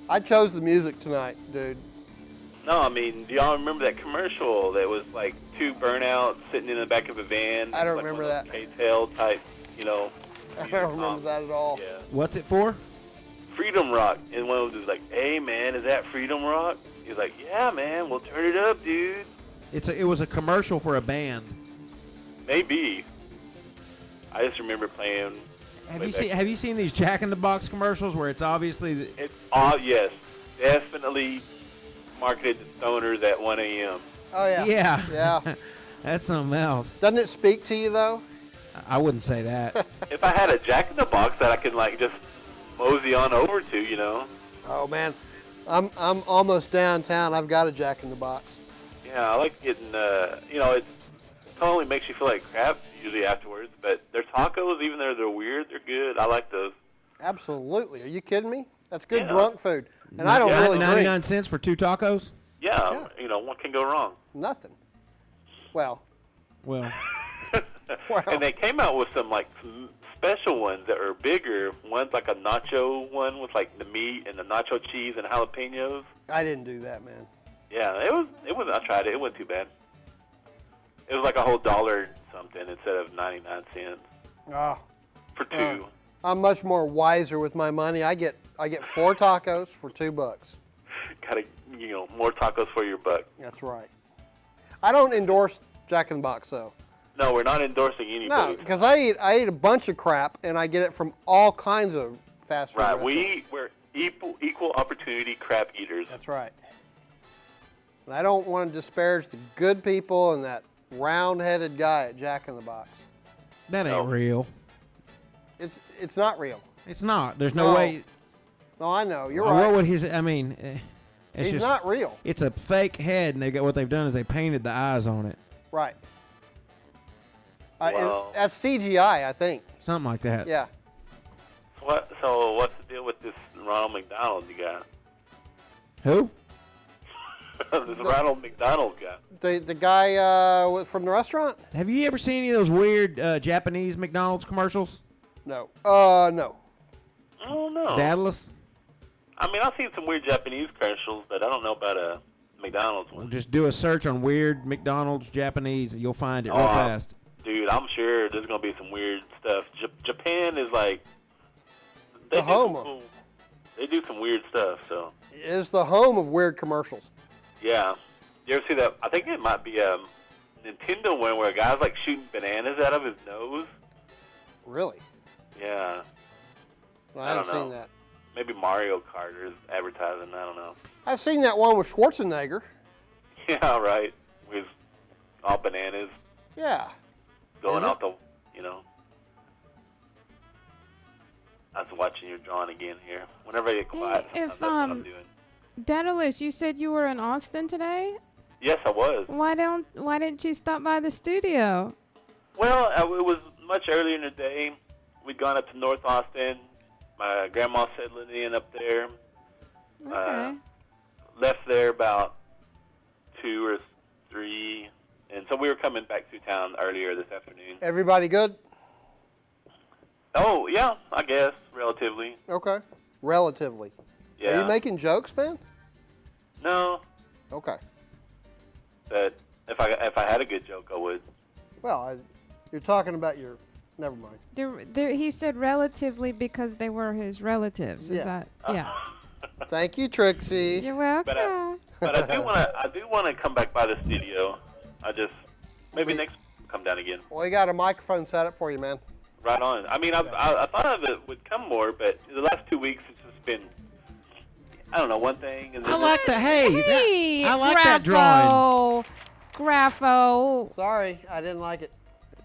I chose the music tonight, dude. No, I mean, do y'all remember that commercial that was like two burnouts sitting in the back of a van? I don't like remember one of that. those K-Tel type, I don't remember that at all. Yeah. What's it for? Freedom Rock. And one of them was like, hey, man, is that Freedom Rock? He's like, yeah, man, we'll turn it up, dude. It was a commercial for a band. Maybe. I just remember playing. Have you seen these Jack in the Box commercials where it's obviously It's yes, definitely marketed to stoners at 1 a.m. Oh, yeah. Yeah. Yeah. That's something else. Doesn't it speak to you, though? I wouldn't say that. If I had a Jack in the Box that I could like just mosey on over to, Oh, man. I'm almost downtown. I've got a Jack in the Box. Yeah, I like getting, it totally makes you feel like crap usually afterwards, but their tacos, even though they're weird, they're good. I like those. Absolutely. Are you kidding me? That's good Yeah. drunk food. And I don't really 99 drink. cents for 2 tacos? Yeah, what can go wrong? Nothing. Well. Well, And they came out with some special ones that are bigger. One's like a nacho one with like the meat and the nacho cheese and jalapenos. I didn't do that, man. Yeah, it was. I tried it. It wasn't too bad. It was like a whole dollar something instead of 99 cents Oh, for two. I'm much more wiser with my money. I get 4 tacos for $2. Gotta, more tacos for your buck. That's right. I don't endorse Jack in the Box though. No, we're not endorsing anybody. No, because I eat a bunch of crap and I get it from all kinds of fast food Right, restaurants. we're equal opportunity crap eaters. That's right. And I don't want to disparage the good people and that round-headed guy at Jack in the Box. That ain't No. real. It's not real. It's not. There's no way. No, I know. You're What right. would his? I mean, it's He's just, not real. It's a fake head, and what they've done is they painted the eyes on it, Right. Well- That's CGI, I think. Something like that. Yeah. So what's the deal with this Ronald McDonald you got? Who? This Ronald McDonald guy. The guy from the restaurant? Have you ever seen any of those weird Japanese McDonald's commercials? No. No. I don't know. Daedalus? I mean, I've seen some weird Japanese commercials, but I don't know about a McDonald's one. Just do a search on weird McDonald's Japanese, and you'll find it real fast. Dude, I'm sure there's gonna be some weird stuff. Japan is like The home of. They do some weird stuff. So It is the home of weird commercials. yeah, you ever see that? I think it might be a Nintendo one where a guy's like shooting bananas out of his nose. Really? Yeah. Well, I I haven't don't know. seen that. Maybe Mario Kart is advertising. I don't know. I've seen that one with Schwarzenegger. Yeah, right. With all bananas Yeah. going Is it? out the, I was watching your drawing again here. Whenever I get quiet, Hey, sometimes if, that's what I'm doing. Daedalus, you said you were in Austin today. Yes, I was. Why didn't you stop by the studio? Well, it was much earlier in the day. We'd gone up to North Austin. My grandma settling in up there. Okay. Left there about 2 or 3, and so we were coming back through town earlier this afternoon. Everybody good? Oh, yeah, I guess, relatively. Okay. Relatively. Yeah. Are you making jokes, man? No, Okay. but if I had a good joke, I would. Well, you're talking about your. Never mind. He said relatively because they were his relatives. Is Yeah. that? Yeah. Thank you, Trixie. You're welcome. But I do want to come back by the studio. Maybe next come down again. Well, we got a microphone set up for you, man. Right on. I mean, I thought of it would come more, but the last 2 weeks it's just been, I don't know, one thing. And then I like that. Hey, I like that Graffo. Graffo. Sorry, I didn't like it.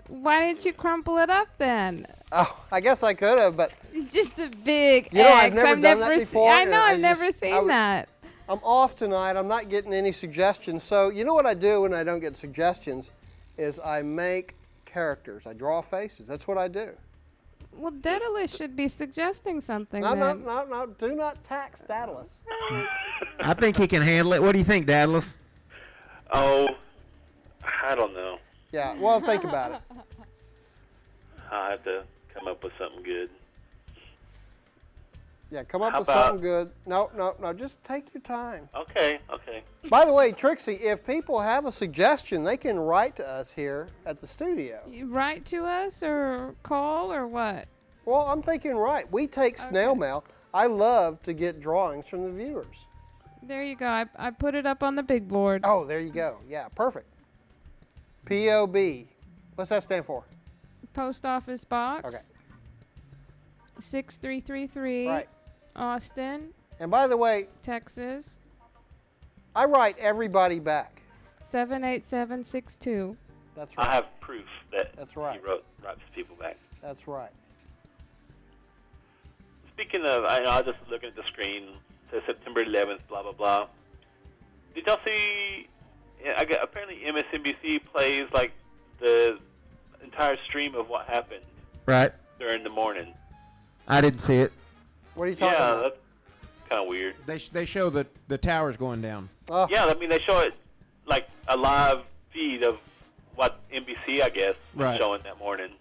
Why didn't you crumple it up then? Oh, I guess I could have, but Just a big You know, I've X. never done that before, I know, and I've never seen I that. I'm off tonight. I'm not getting any suggestions. So you know what I do when I don't get suggestions is I make characters. I draw faces. That's what I do. Well, Daedalus should be suggesting something No, then. no. Do not tax Daedalus. I think he can handle it. What do you think, Daedalus? Oh, I don't know. Yeah, well, think about it. I'll have to come up with something good. Yeah, come up How with about- something good. No, just take your time. Okay. By the way, Trixie, if people have a suggestion, they can write to us here at the studio. You write to us or call or what? Well, I'm thinking right. We take snail mail. I love to get drawings from the viewers. There you go. I put it up on the big board. Oh, there you go. Yeah, perfect. P.O.B. What's that stand for? Post office box. Okay. 6333. Right. Austin, And by the way, Texas. I write everybody back. 78762. That's I right. have proof that That's right. he writes people back. That's right. Speaking of, I was just looking at the screen. It says September 11th, blah, blah, blah. Did y'all see, apparently MSNBC plays like the entire stream of what happened Right. during the morning. I didn't see it. What are you talking Yeah, about? that's kind of weird. They show the towers going down. Oh, Yeah, I mean, they show it like a live feed of what NBC, I guess, was Right. showing that morning.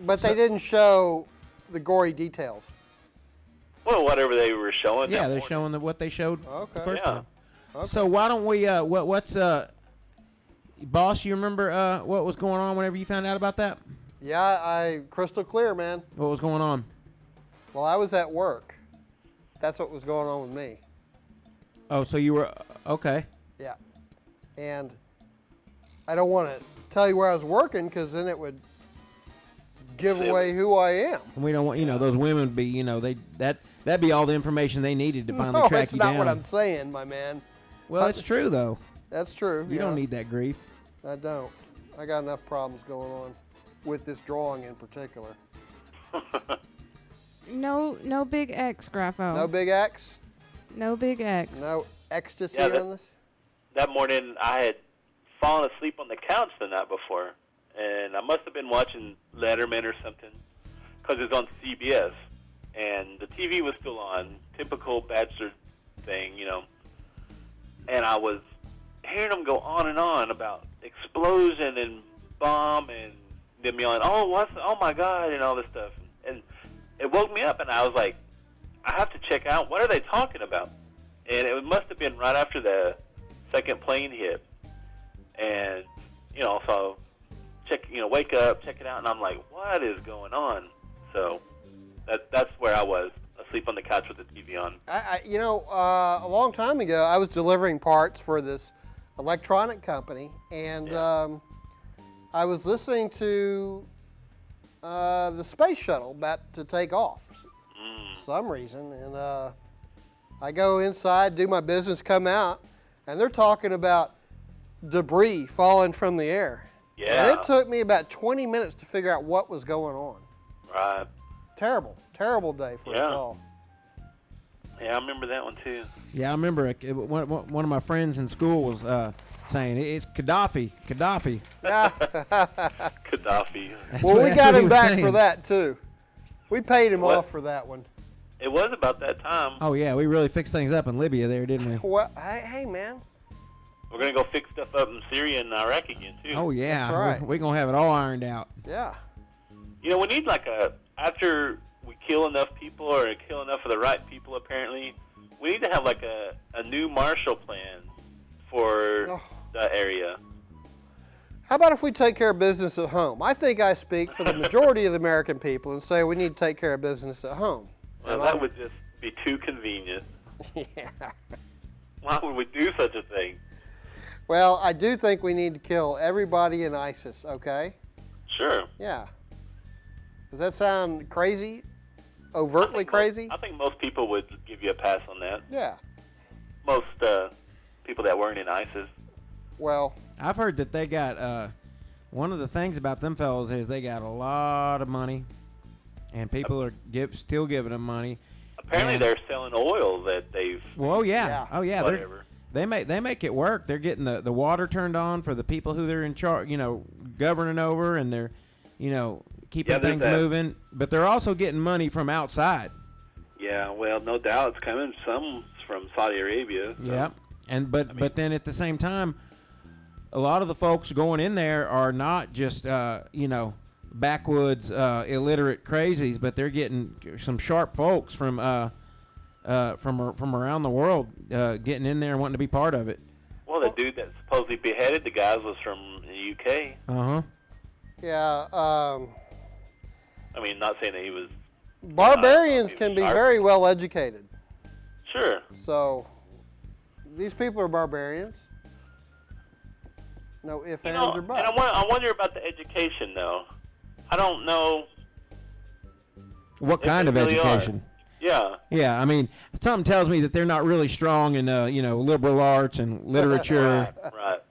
but they didn't show the gory details. Well, whatever they were showing. Yeah, that they're morning. showing what they showed Okay. the first Yeah. time. Okay. So why don't we? What's boss? You remember what was going on whenever you found out about that? Yeah, I crystal clear, man. What was going on? Well, I was at work. That's what was going on with me. Oh, so you were okay. Yeah. And I don't want to tell you where I was working because then it would give away who I am. And we don't want those women to be that'd be all the information they needed to finally No, track that's you not down. what I'm saying, my man. Well, it's true though. That's true. You yeah. don't need that grief. I don't. I got enough problems going on with this drawing in particular. No big X, Graffo. No big X? No big X. No ecstasy Yeah, on this? That morning, I had fallen asleep on the couch the night before, and I must have been watching Letterman or something, because it was on CBS, and the TV was still on, typical bachelor thing, and I was hearing them go on and on about explosion and bomb and them yelling, oh my God, and all this stuff. And it woke me up, and I was like, I have to check out, what are they talking about? And it must have been right after the second plane hit. And, so wake up, check it out, and I'm like, what is going on? So that's where I was, asleep on the couch with the TV on. A long time ago, I was delivering parts for this electronic company, and I was listening to the space shuttle about to take off for some reason, and I go inside, do my business, come out, and they're talking about debris falling from the air. Yeah. And it took me about 20 minutes to figure out what was going on. Right. Terrible, terrible day for us all. Yeah, I remember that one too. Yeah, I remember one of my friends in school was saying it's Gaddafi. Yeah. Gaddafi. Well, we That's got what he him was back saying. for that too. We paid him What? off for that one. It was about that time. Oh yeah, we really fixed things up in Libya there, didn't we? Well, hey man. We're going to go fix stuff up in Syria and Iraq again too. Oh yeah, That's right. We're gonna have it all ironed out. Yeah. We need after we kill enough people or kill enough of the right people apparently, we need to have a new Marshall Plan for the area. How about if we take care of business at home? I think I speak for the majority of the American people and say we need to take care of business at home. Well, that would just be too convenient. Yeah. Why would we do such a thing? Well, I do think we need to kill everybody in ISIS, okay? Sure. Yeah. Does that sound crazy? Overtly crazy? I think most people would give you a pass on that. Yeah. Most people that weren't in ISIS. Well, I've heard that they got one of the things about them fellows is they got a lot of money, and people are still giving them money. Apparently, they're selling oil that they've. Well, yeah. Yeah. Oh yeah, Whatever. they make it work. They're getting the water turned on for the people who they're in charge, governing over, and they're, keeping things moving. But they're also getting money from outside. Yeah, well, no doubt it's coming some from Saudi Arabia. So. Yeah, but then at the same time, a lot of the folks going in there are not just backwoods illiterate crazies, but they're getting some sharp folks from around the world getting in there and wanting to be part of it. Well, the dude that supposedly beheaded the guys was from the UK. yeah. I mean, not saying that he was. Barbarians can be very well educated. Sure. So, these people are barbarians. No ifs, ands, or And buts. I wonder about the education, though. I don't know. What If kind they of really education? Yeah. Yeah, I mean, something tells me that they're not really strong in liberal arts and literature. Right.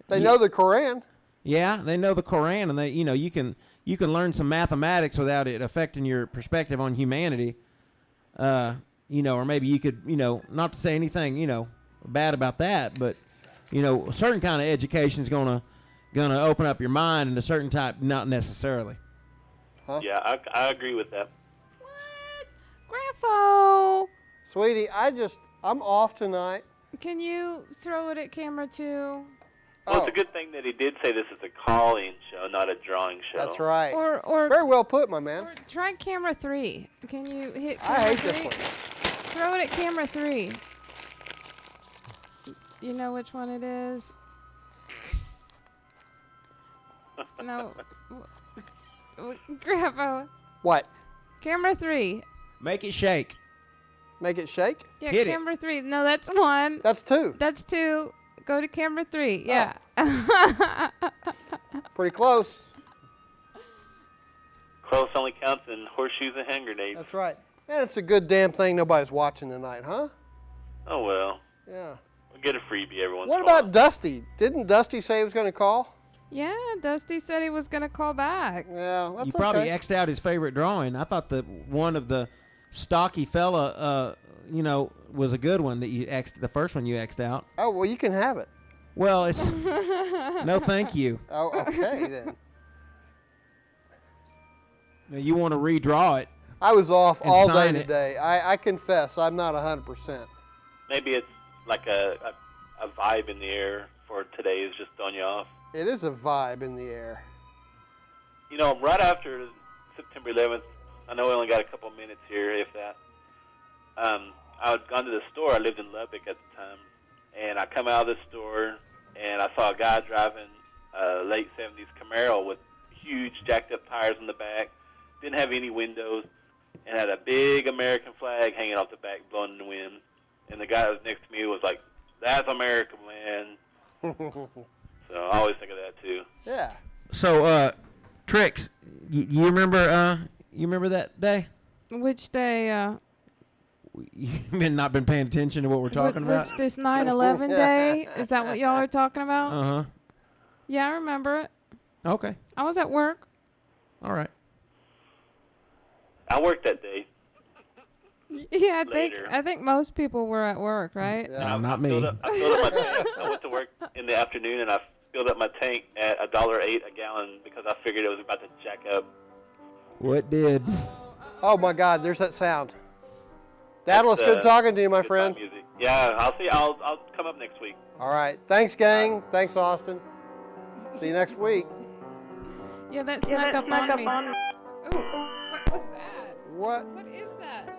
They know the Koran. Yeah, they know the Koran, and they you can learn some mathematics without it affecting your perspective on humanity. Or maybe you could not to say anything bad about that, but a certain kind of education is gonna open up your mind, and a certain type not necessarily. Huh? Yeah, I agree with that. What? Graffo! Sweetie, I'm off tonight. Can you throw it at camera 2? Well, it's a good thing that he did say this is a call-in show, not a drawing show. That's right. Or Very well put, my man. try camera 3. Can you hit camera I hate 3? this one. Throw it at camera 3. You know which one it is? No. Graffo. What? Camera 3. Make it shake. Make it shake? Yeah, Hit it. camera 3. No, that's 1. That's 2. That's 2. Go to camera 3. Yeah. Pretty close. Close only counts in horseshoes and hand grenades. That's right. Man, it's a good damn thing nobody's watching tonight, huh? Oh, well. Yeah. We'll get a freebie every once What in a while. about Dusty? Didn't Dusty say he was going to call? Yeah, Dusty said he was going to call back. Yeah, that's You probably okay. X'd out his favorite drawing. I thought that one of the stocky fella, was a good one that you X'd. The first one you X'd out. Oh, well, you can have it. Well, it's no, thank you. Oh, okay then. Now, you want to redraw it? I was off And all day sign it. today. I confess, I'm not 100%. Maybe it's like a vibe in the air for today is just throwing you off. It is a vibe in the air. You know, right after September 11th, I know we only got a couple minutes here, if that. I had gone to the store. I lived in Lubbock at the time. And I come out of the store, and I saw a guy driving a late 70s Camaro with huge jacked-up tires in the back, didn't have any windows, and had a big American flag hanging off the back, blowing in the wind. And the guy that was next to me was like, "That's America, man." So I always think of that, too. Yeah. So, Trix, you remember? You remember that day? Which day? You've not been paying attention to what we're talking about. Which this 9/11 day? Is that what y'all are talking about? Uh-huh. Yeah, I remember it. Okay. I was at work. All right. I worked that day. Yeah, Later. I think most people were at work, right? Yeah. No, not me. I filled up my tank. I went to work in the afternoon, and I filled up my tank at $1.08 a gallon because I figured it was about to jack up. What did? Oh, my God, there's that sound. Daedalus, That's, good talking to you, my good friend. time music. Yeah, I'll see. I'll come up next week. All right. Thanks, gang. Thanks, Austin. See you next week. Yeah, that snuck up on me. Ooh, what was that? What? What is that?